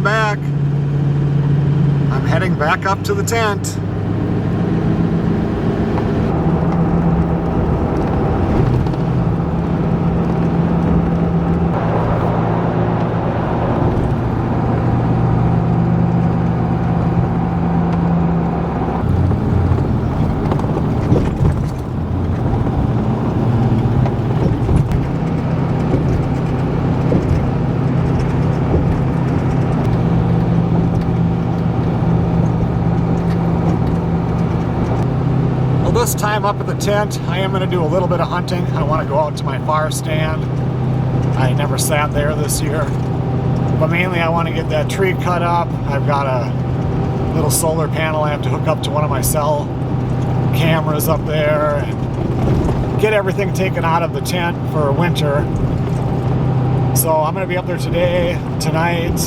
welcome back. I'm heading back up to the tent. This time up at the tent, I am going to do a little bit of hunting. I want to go out to my far stand. I never sat there this year, but mainly I want to get that tree cut up. I've got a little solar panel I have to hook up to one of my cell cameras up there and get everything taken out of the tent for winter. So I'm going to be up there today, tonight.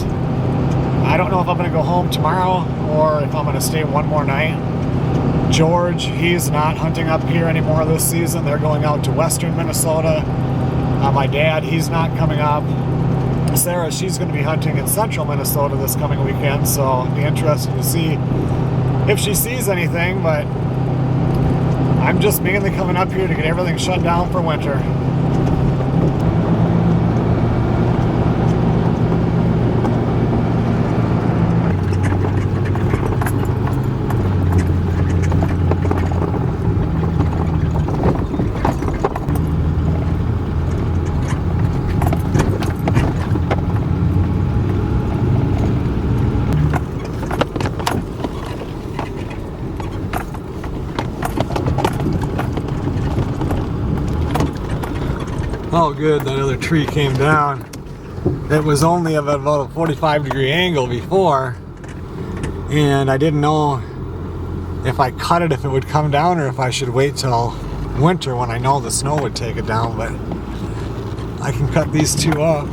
I don't know if I'm going to go home tomorrow or if I'm going to stay one more night. George, he's not hunting up here anymore this season. They're going out to western Minnesota. My dad, he's not coming up. Sarah, she's going to be hunting in central Minnesota this coming weekend, so it'll be interesting to see if she sees anything, but I'm just mainly coming up here to get everything shut down for winter. Oh good, that other tree came down. It was only at about a 45-degree angle before, and I didn't know if I cut it if it would come down or if I should wait till winter when I know the snow would take it down, but I can cut these two up.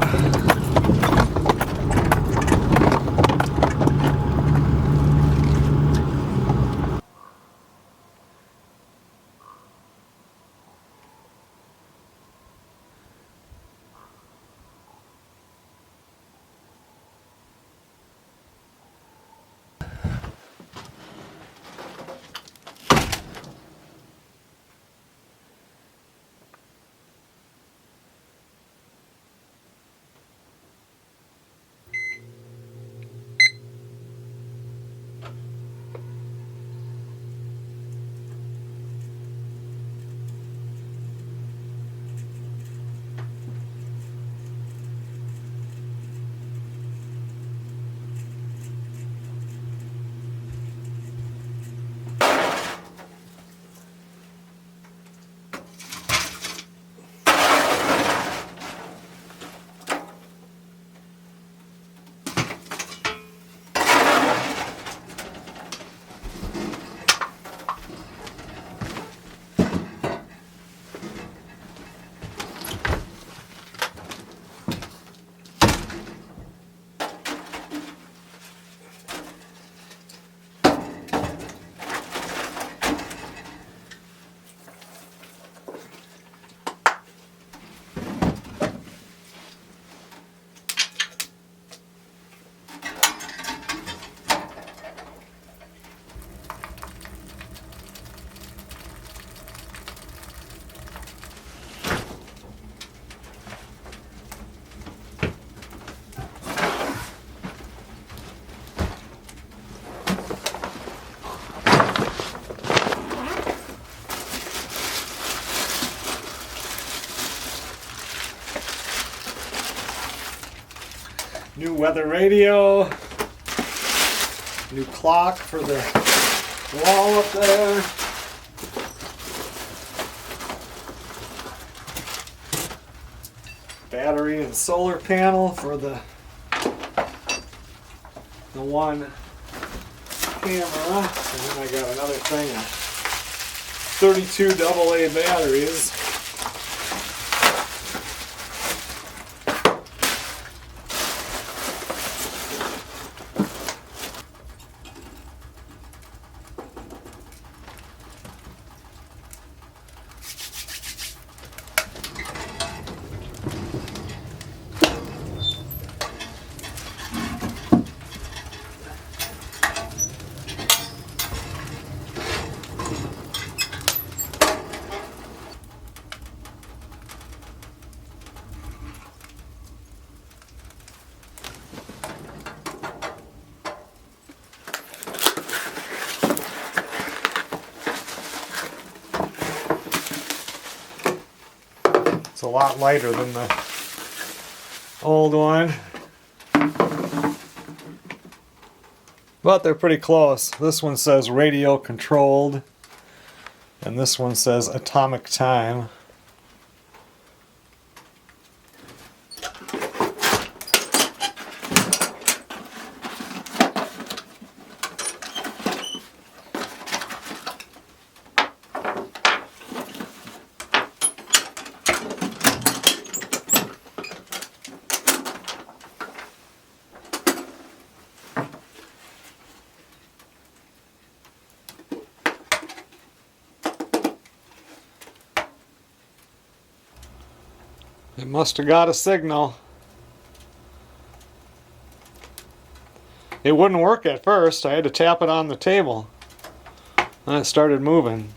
New weather radio, new clock for the wall up there. Battery and solar panel for the one camera. And then I got another thing of 32 AA batteries. It's a lot lighter than the old one. But they're pretty close. This one says radio controlled, and this one says atomic time. It must have got a signal. It wouldn't work at first. I had to tap it on the table. Then it started moving.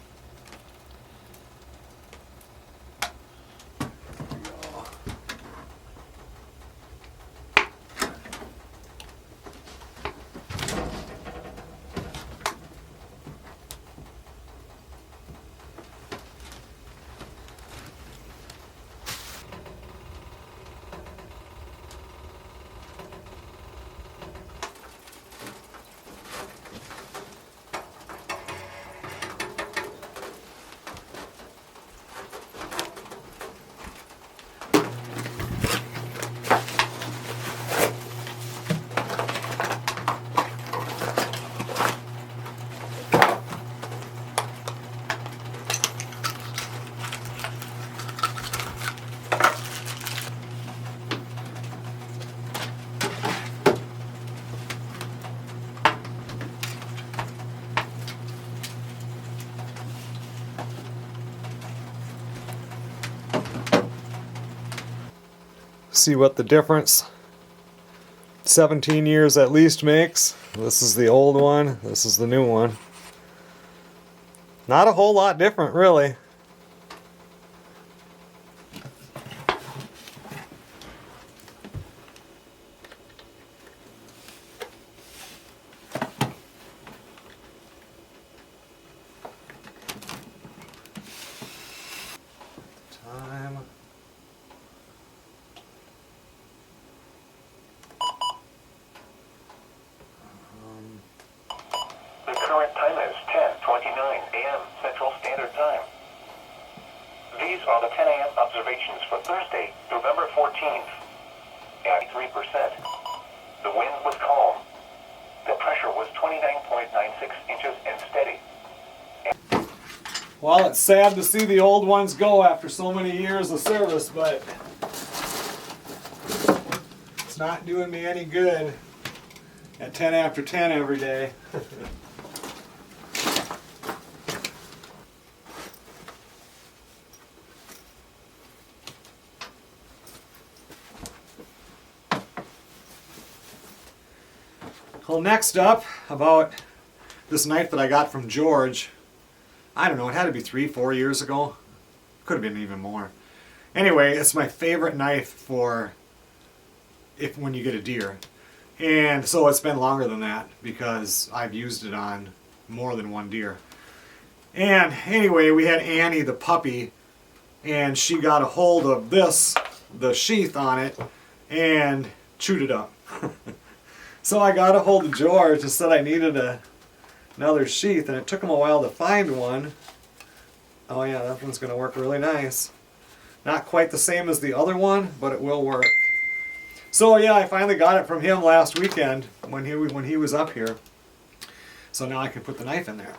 See what the difference 17 years at least makes. This is the old one, this is the new one. Not a whole lot different, really. Time. The current time is 10:29 a.m. Central Standard Time. These are the 10 a.m. observations for Thursday, November 14th. At 3%. The wind was calm. The pressure was 29.96 inches and steady. Well, it's sad to see the old ones go after so many years of service, but it's not doing me any good at 10 after 10 every day. Well, next up, about this knife that I got from George. I don't know, it had to be 3-4 years ago. Could have been even more. Anyway, it's my favorite knife for when you get a deer. And so it's been longer than that because I've used it on more than one deer. And anyway, we had Annie the puppy, and she got a hold of this, the sheath on it, and chewed it up. So I got a hold of George and said I needed another sheath, and it took him a while to find one. Oh yeah, that one's going to work really nice. Not quite the same as the other one, but it will work. So yeah, I finally got it from him last weekend when he was up here. So now I can put the knife in there.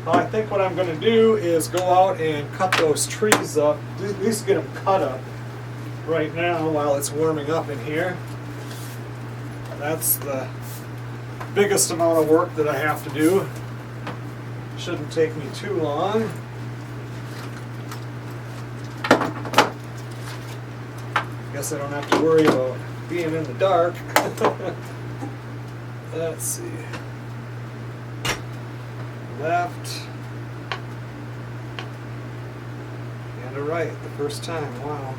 Well, I think what I'm going to do is go out and cut those trees up, at least get them cut up right now while it's warming up in here. That's the biggest amount of work that I have to do. Shouldn't take me too long. Guess I don't have to worry about being in the dark. Let's see. Left. And a right the first time. Wow.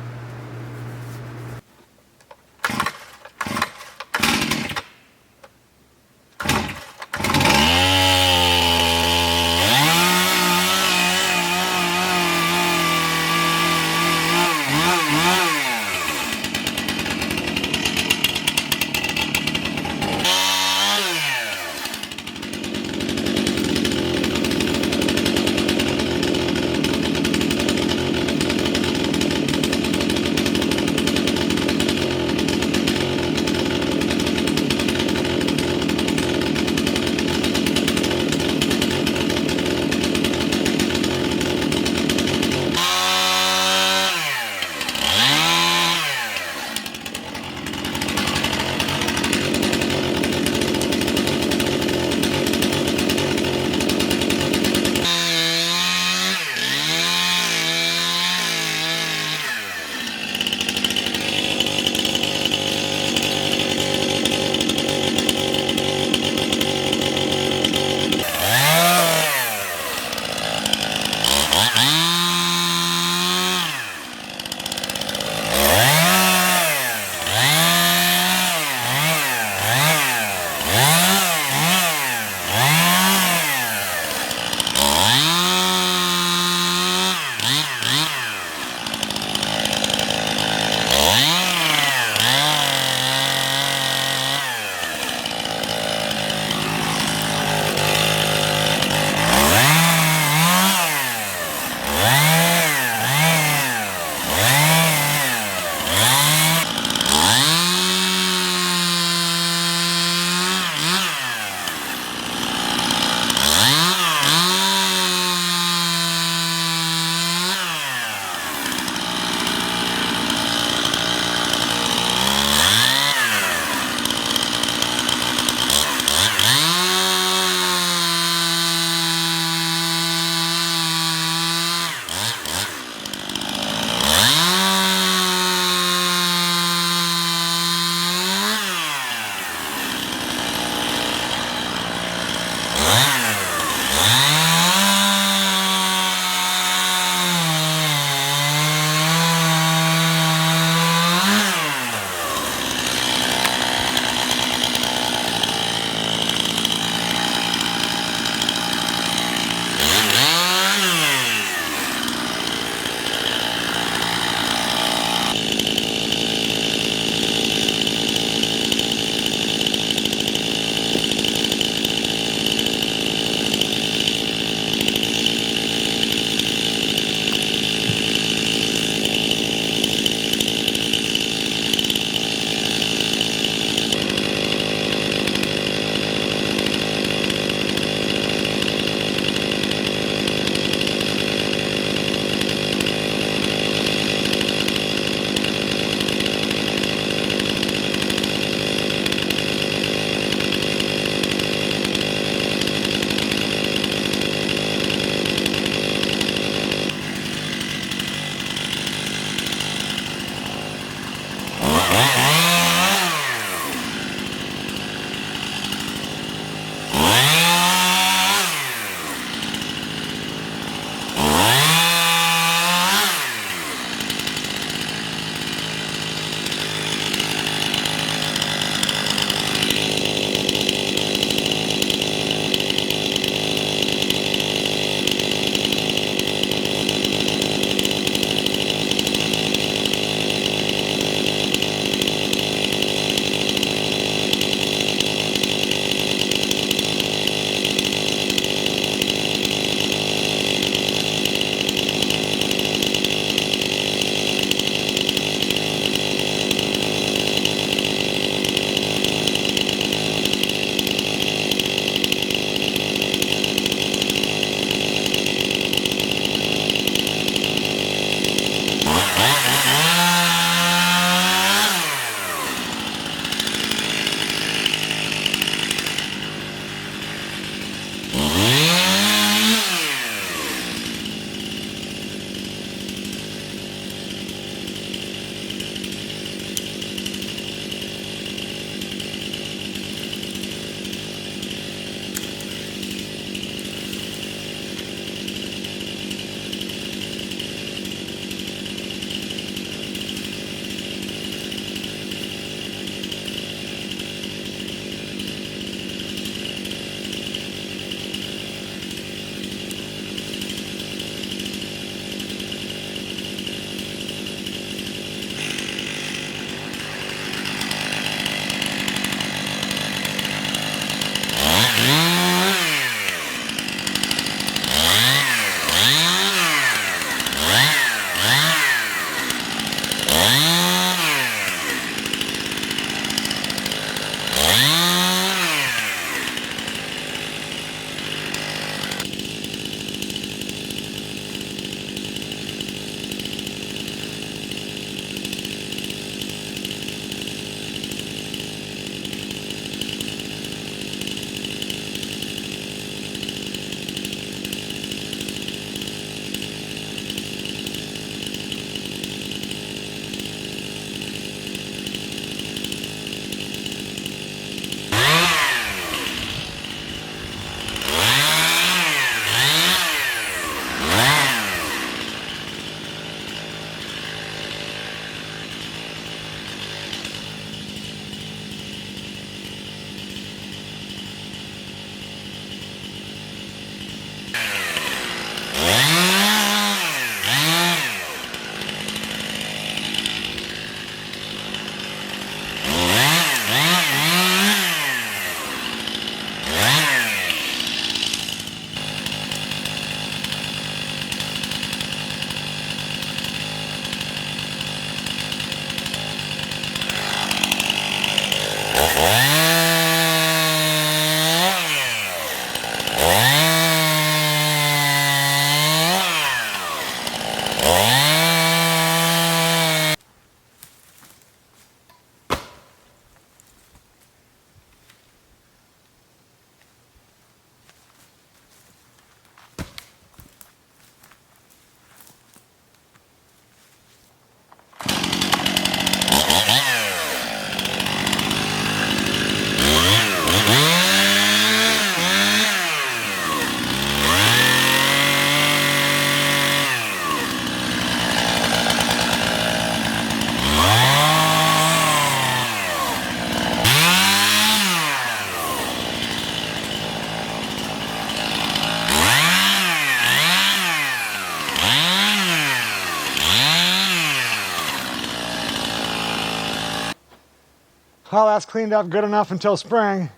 Well, that's cleaned up good enough until spring.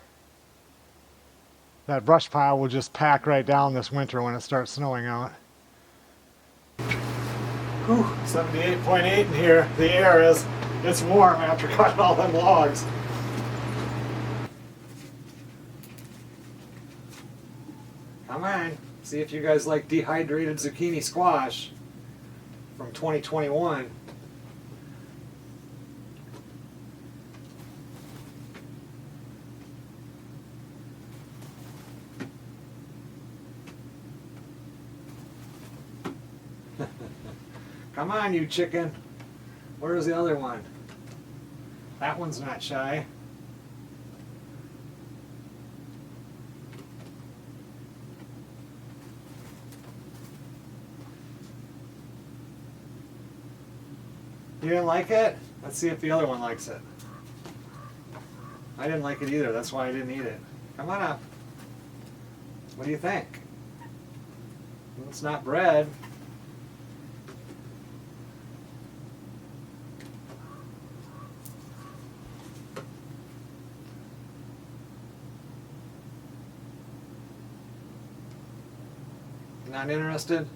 That brush pile will just pack right down this winter when it starts snowing out. Whew, 78.8 in here. The air is, it's warm after cutting all them logs. Come on, see if you guys like dehydrated zucchini squash from 2021. Come on, you chicken. Where's the other one? That one's not shy. You didn't like it? Let's see if the other one likes it. I didn't like it either. That's why I didn't eat it. Come on up. What do you think? It's not bread. Not interested?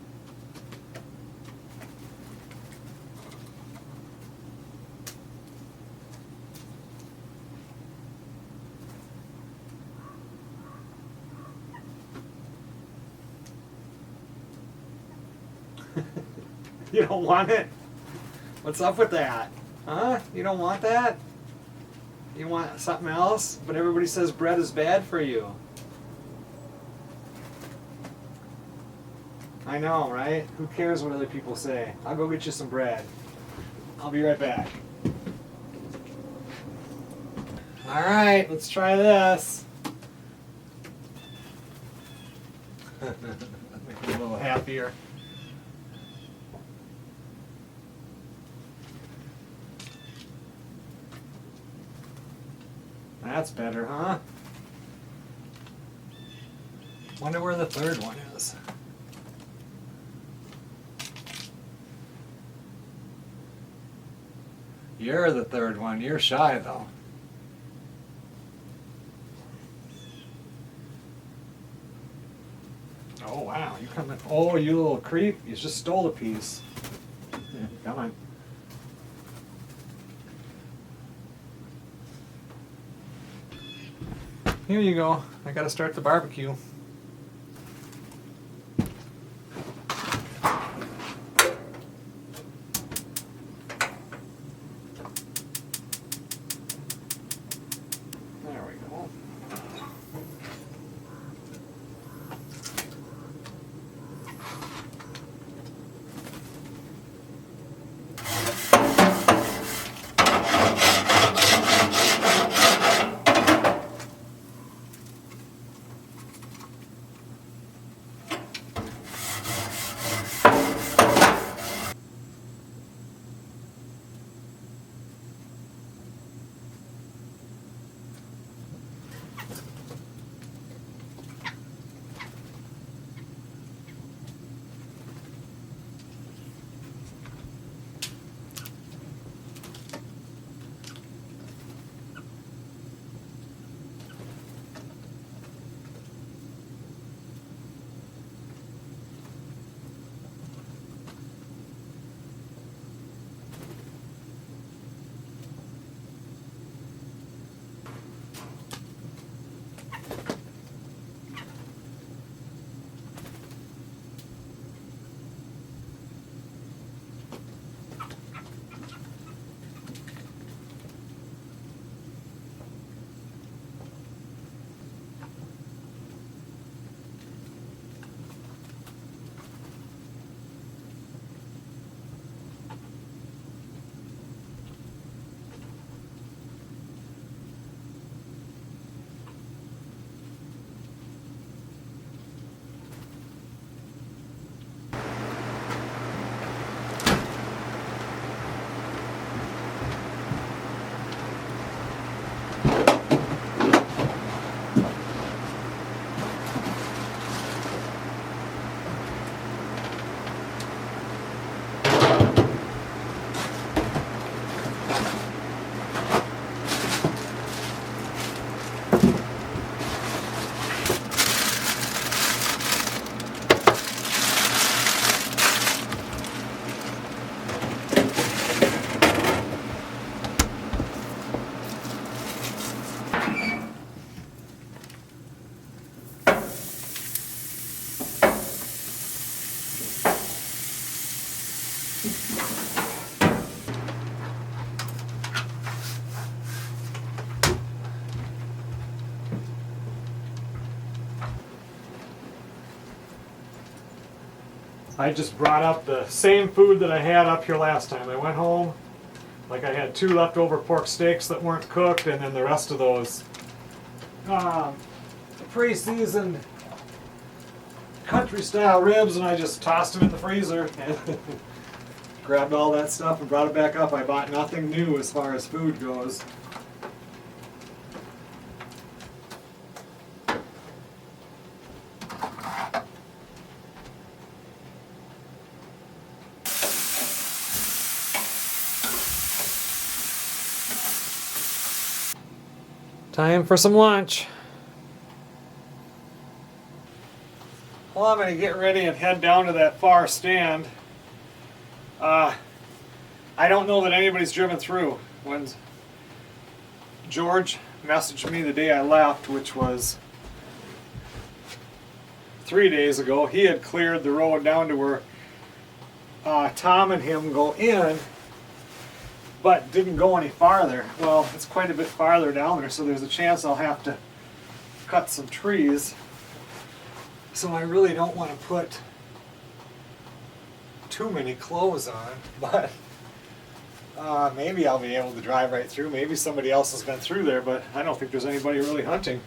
You don't want it? What's up with that? Huh? You don't want that? You want something else? But everybody says bread is bad for you. I know, right? Who cares what other people say? I'll go get you some bread. I'll be right back. Alright, let's try this. Make me a little happier. That's better, huh? Wonder where the third one is. You're the third one. You're shy, though. Oh, wow. You coming? Oh, you little creep. You just stole a piece. Yeah, come on. Here you go. I gotta start the barbecue. There we go. I just brought up the same food that I had up here last time. I went home, like I had 2 leftover pork steaks that weren't cooked, and then the rest of those pre-seasoned country style ribs, and I just tossed them in the freezer and grabbed all that stuff and brought it back up. I bought nothing new as far as food goes. Time for some lunch. Well, I'm going to get ready and head down to that far stand. I don't know that anybody's driven through. When George messaged me the day I left, which was 3 days ago, he had cleared the road down to where Tom and him go in, but didn't go any farther. Well, it's quite a bit farther down there, so there's a chance I'll have to cut some trees. So I really don't want to put too many clothes on, but maybe I'll be able to drive right through. Maybe somebody else has been through there, but I don't think there's anybody really hunting.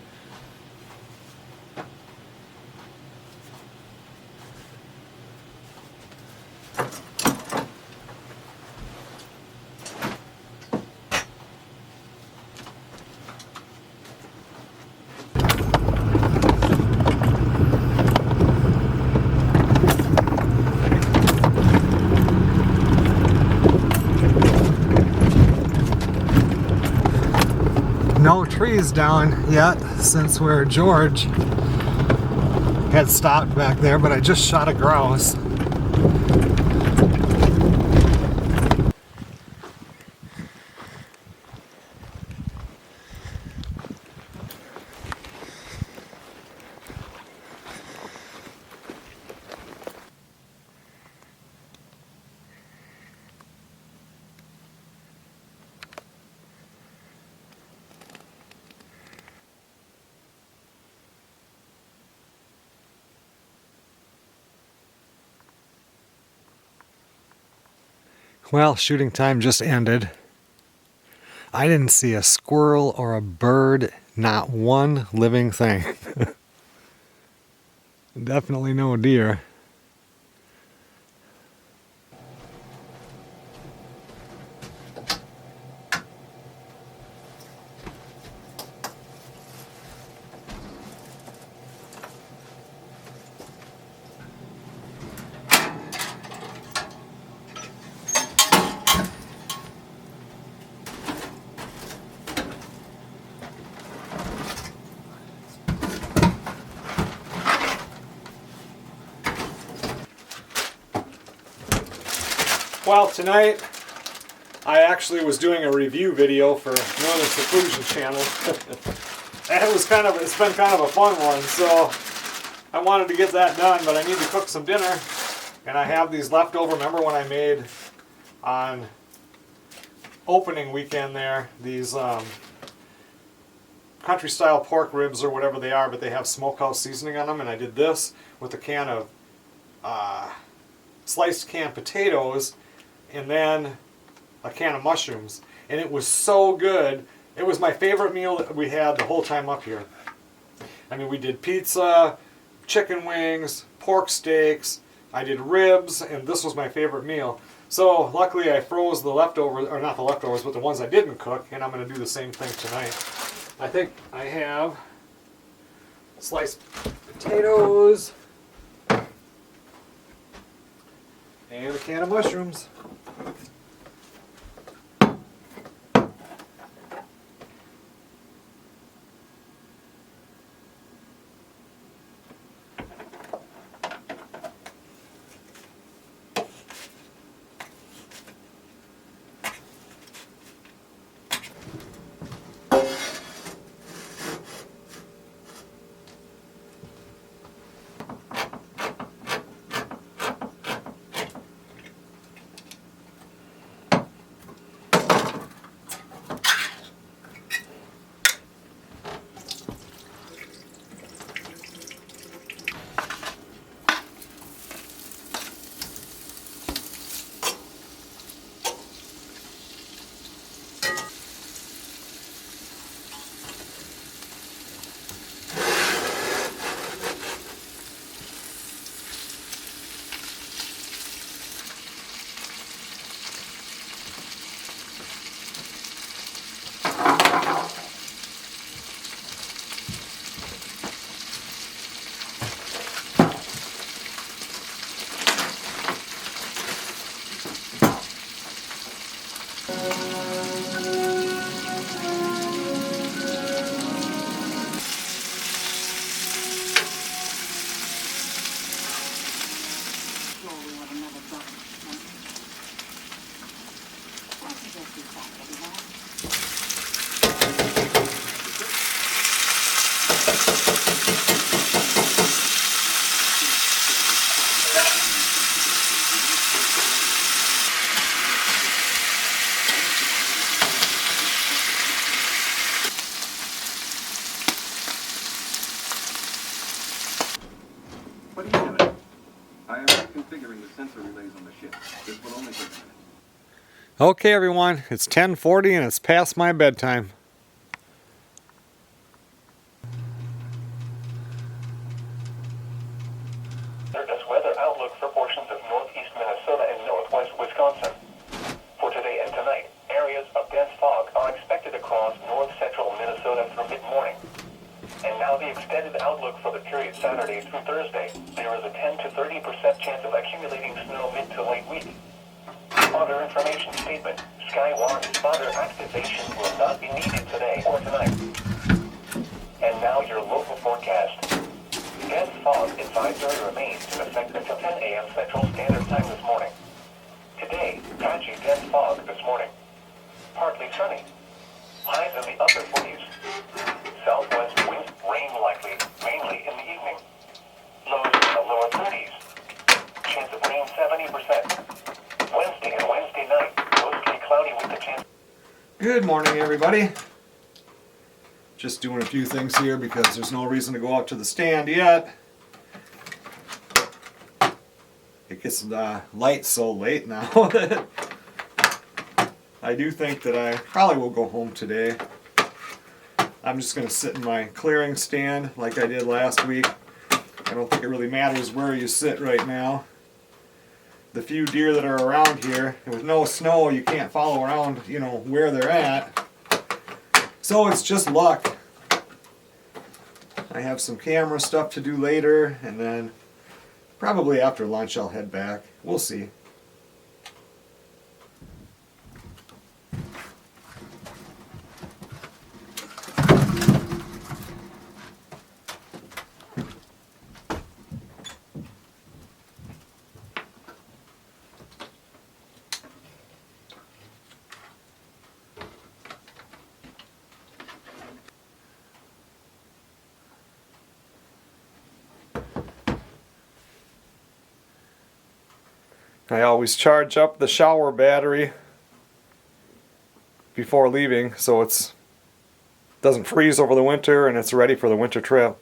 No trees down yet since where George had stopped back there, but I just shot a grouse. Well, shooting time just ended. I didn't see a squirrel or a bird, not one living thing. Definitely no deer. Well, tonight I actually was doing a review video for Northern Seclusion Channel. And it's been kind of a fun one, so I wanted to get that done, but I need to cook some dinner. And I have these leftover, remember when I made on opening weekend there, these country style pork ribs or whatever they are, but they have smokehouse seasoning on them, and I did this with a can of sliced canned potatoes and then a can of mushrooms, and it was so good. It was my favorite meal that we had the whole time up here. I mean, we did pizza, chicken wings, pork steaks, I did ribs, and this was my favorite meal. So luckily I froze the leftovers, or not the leftovers, but the ones I didn't cook, and I'm going to do the same thing tonight. I think I have sliced potatoes and a can of mushrooms. configuring the sensor relays on the ship. This will only take a minute. Okay, everyone, it's 10:40 and it's past my bedtime. This weather outlook for portions of northeast Minnesota and northwest Wisconsin. For today and tonight, areas of dense fog are expected across north-central Minnesota through mid-morning. And now the extended outlook for the period Saturday through Thursday. There is a 10 to 30% chance of accumulating snow mid to late week. Other information statement. Skywarn spotter activation will not be needed today or tonight. And now your local forecast. Dense fog advisory remains in effect until 10 a.m. Central Standard Time this morning. Today, patchy dense fog this morning. Partly sunny. Highs in the upper 40s. Southwest winds, rain likely, mainly in the evening. Lows in the lower 30s. Chance of rain 70%. Wednesday and Wednesday night, mostly cloudy with the chance. Good morning, everybody. Just doing a few things here because there's no reason to go out to the stand yet. It gets light so late now that I do think that I probably will go home today. I'm just going to sit in my clearing stand like I did last week. I don't think it really matters where you sit right now. The few deer that are around here, and with no snow, you can't follow around, where they're at. So it's just luck. I have some camera stuff to do later, and then probably after lunch I'll head back. We'll see. I always charge up the shower battery before leaving so it doesn't freeze over the winter and it's ready for the winter trip.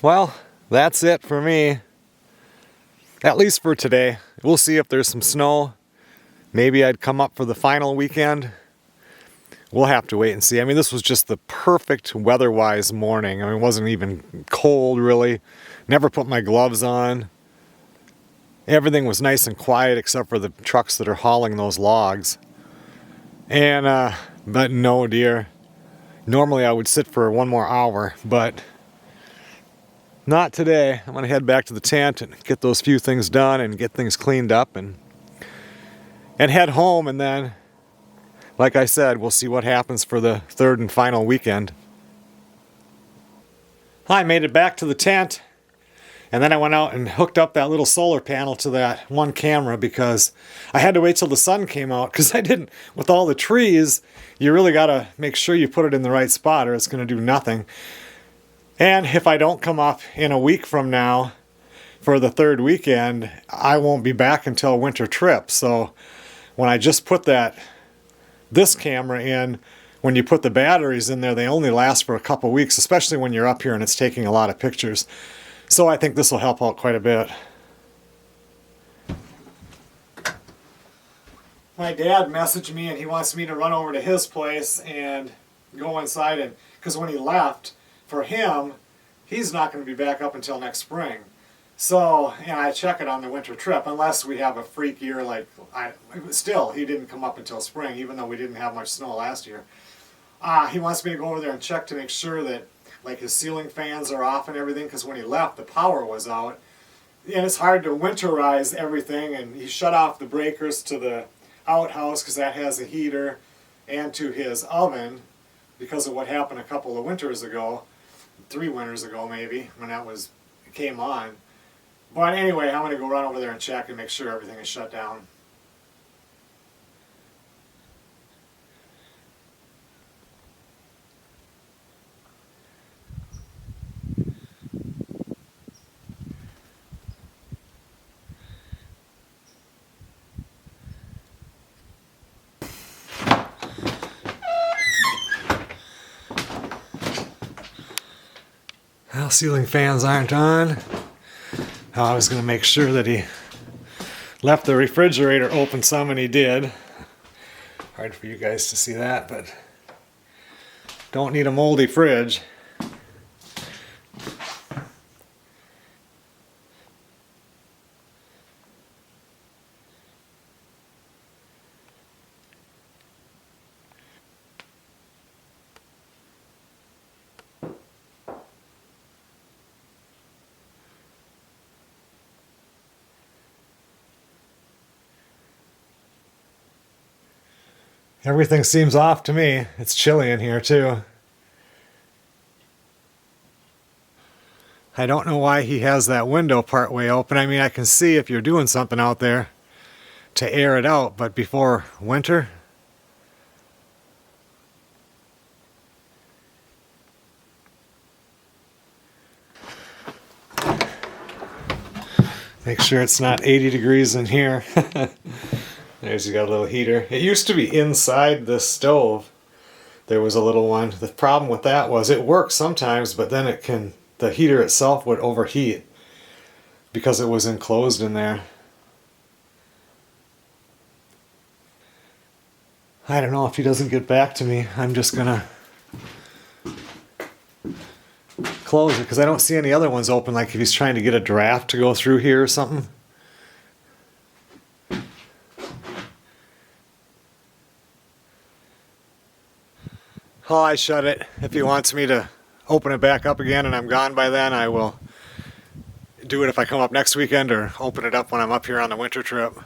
Well, that's it for me. At least for today. We'll see if there's some snow. Maybe I'd come up for the final weekend. We'll have to wait and see. I mean, this was just the perfect weather-wise morning. I mean, it wasn't even cold, really. Never put my gloves on. Everything was nice and quiet except for the trucks that are hauling those logs. And, but no deer. Normally I would sit for one more hour, but not today. I'm going to head back to the tent and get those few things done and get things cleaned up and head home, and then, like I said, we'll see what happens for the third and final weekend. I made it back to the tent, and then I went out and hooked up that little solar panel to that one camera because I had to wait till the sun came out because I didn't, with all the trees, you really got to make sure you put it in the right spot or it's going to do nothing. And if I don't come up in a week from now for the third weekend, I won't be back until winter trip. So when I just put this camera in, when you put the batteries in there, they only last for a couple weeks, especially when you're up here and it's taking a lot of pictures. So I think this will help out quite a bit. My dad messaged me and he wants me to run over to his place and go inside, and because when he left, for him, he's not going to be back up until next spring. So, and I check it on the winter trip, unless we have a freak year like, still, he didn't come up until spring, even though we didn't have much snow last year. He wants me to go over there and check to make sure that like his ceiling fans are off and everything, because when he left, the power was out. And it's hard to winterize everything, and he shut off the breakers to the outhouse because that has a heater, and to his oven because of what happened a couple of winters ago, 3 winters ago maybe, when that came on. But anyway, I'm going to go run over there and check and make sure everything is shut down. Well, ceiling fans aren't on. I was going to make sure that he left the refrigerator open some, and he did. Hard for you guys to see that, but don't need a moldy fridge. Everything seems off to me. It's chilly in here too. I don't know why he has that window part way open. I mean, I can see if you're doing something out there to air it out, but before winter, make sure it's not 80 degrees in here. There's, you got a little heater. It used to be inside the stove. There was a little one. The problem with that was it works sometimes, but then the heater itself would overheat because it was enclosed in there. I don't know, if he doesn't get back to me, I'm just gonna close it because I don't see any other ones open, like if he's trying to get a draft to go through here or something. Oh, I shut it. If he wants me to open it back up again and I'm gone by then, I will do it if I come up next weekend, or open it up when I'm up here on the winter trip.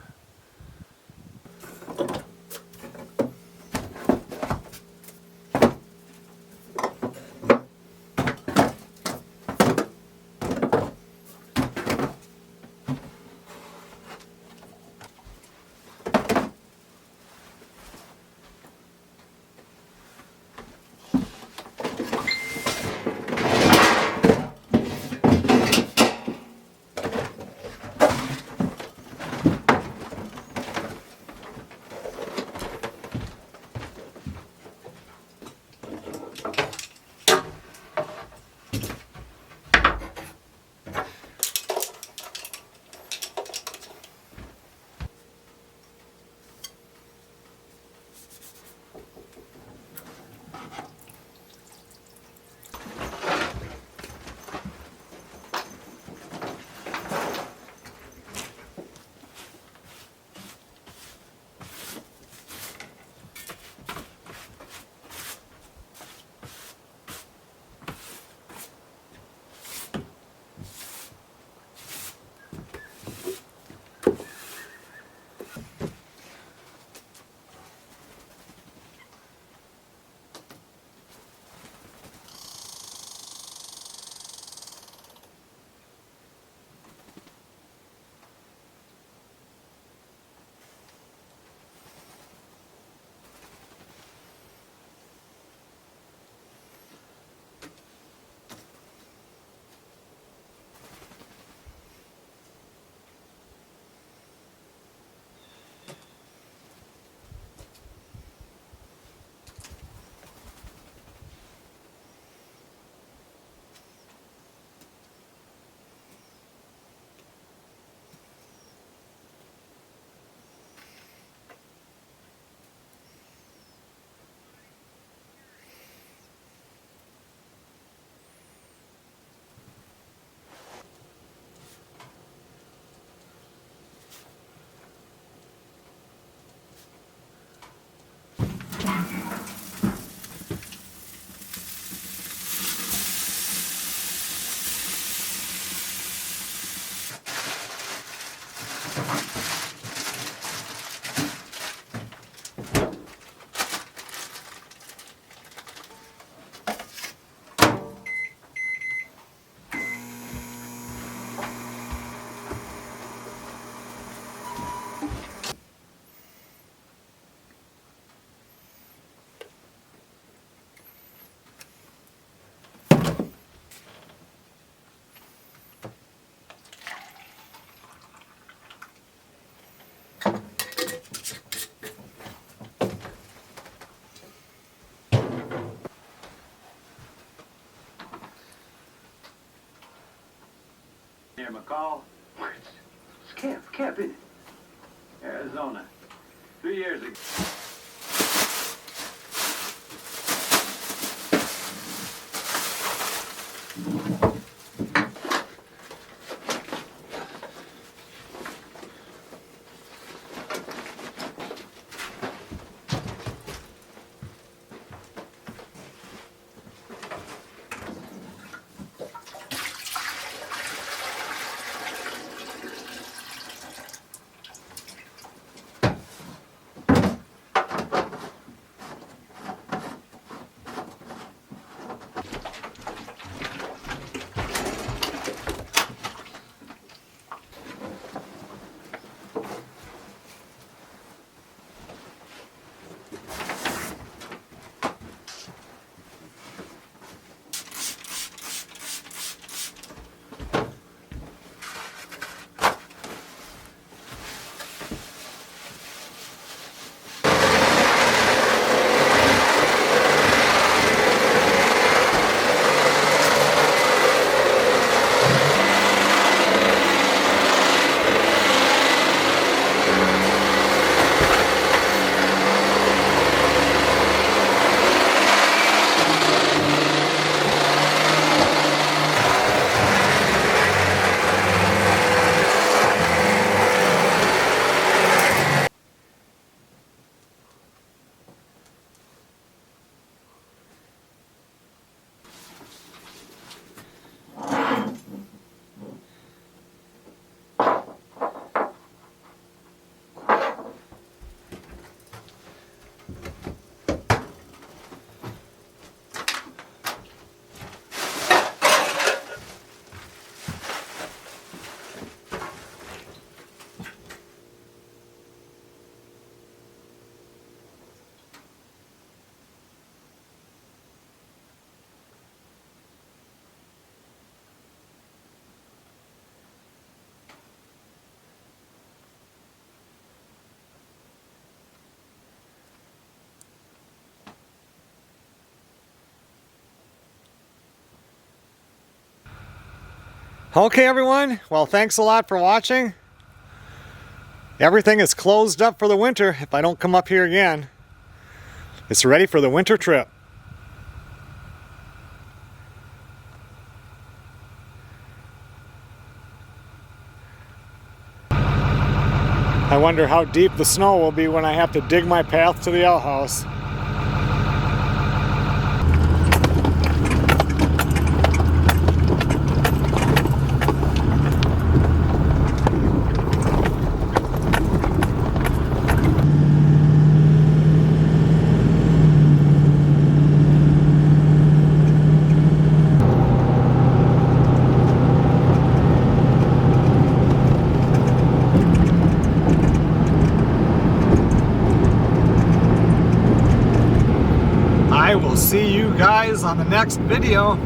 Near McCall. It's Camp in Arizona. 3 years ago. Okay, everyone. Well, thanks a lot for watching. Everything is closed up for the winter if I don't come up here again. It's ready for the winter trip. I wonder how deep the snow will be when I have to dig my path to the outhouse. I will see you guys on the next video.